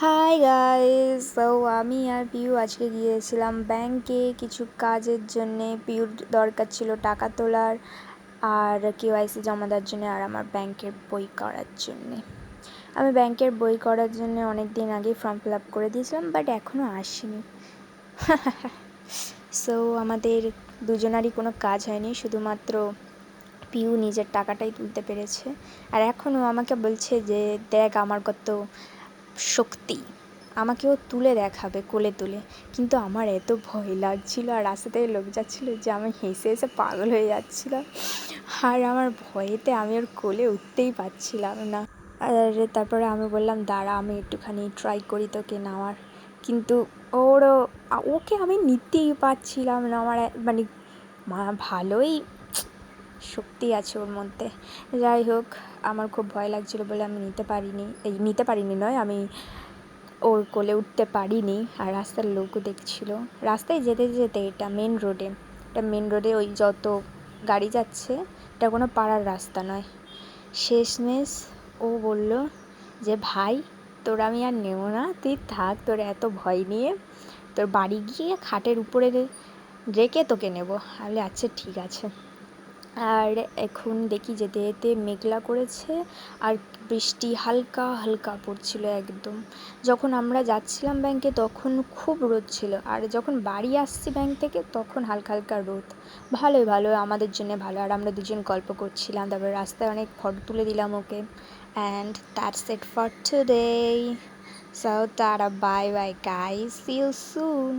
Hi guys, আমি আর পিউ আজকে গিয়েছিলাম ব্যাংকে কিছু কাজের জন্যে। পিউর দরকার ছিল টাকা তোলার আর কেওয়াইসি জমা দেওয়ার জন্য, আর আমার ব্যাংকের বই করার জন্যে। আমি ব্যাংকের বই করার জন্য অনেক দিন আগেই ফর্ম ফিল আপ করে দিয়েছিলাম, বাট এখনও আসেনি। সো আমাদের দুজনারই কোনো কাজ হয়নি, শুধুমাত্র পিউ নিজের টাকাটাই তুলতে পেরেছে। আর এখনও আমাকে বলছে যে দেখ আমার কত শক্তি, আমাকেও তুলে দেখাবে কোলে তুলে। কিন্তু আমার এত ভয় লাগছিল আর রাস্তা থেকে লোক যাচ্ছিলো যে আমি হেসে হেসে পাগল হয়ে যাচ্ছিলাম। আর আমার ভয়েতে আমি ওর কোলে উঠতেই পারছিলাম না। আর তারপরে আমি বললাম দাঁড়া, আমি একটুখানি ট্রাই করি তোকে নেওয়ার। কিন্তু ওকে আমি নিতেই পারছিলাম না। আমার মানে ভালোই শক্তি আছে ওর মধ্যে। যাই হোক, আমার খুব ভয় লাগছিল বলে আমি নিতে পারিনি নয়, আমি ওর কোলে উঠতে পারিনি। আর রাস্তার লোকও দেখছিল। রাস্তায় যেতে যেতে এটা মেন রোডে ওই যত গাড়ি যাচ্ছে, এটা কোনো পাড়ার রাস্তা নয়। শেষমেশ ও বলল যে ভাই তোর আমি আর নেব না, তুই থাক, তোর এত ভয় নিয়ে তোর বাড়ি গিয়ে খাটের উপরে রেখে তোকে নেব। আমি আচ্ছা ঠিক আছে। আর এখন দেখি যেতে যেতে মেঘলা করেছে আর বৃষ্টি হালকা হালকা পড়ছিল একদম। যখন আমরা যাচ্ছিলাম ব্যাংকে তখন খুব রোদ ছিল, আর যখন বাড়ি আসছি ব্যাংক থেকে তখন হালকা হালকা রোদ। ভালো আমাদের জন্য ভালো। আর আমরা দুজন গল্প করছিলাম, তারপরে রাস্তায় অনেক ফটো তুলে দিলাম okay. And that's it for today. So tata, bye bye guys, see you soon.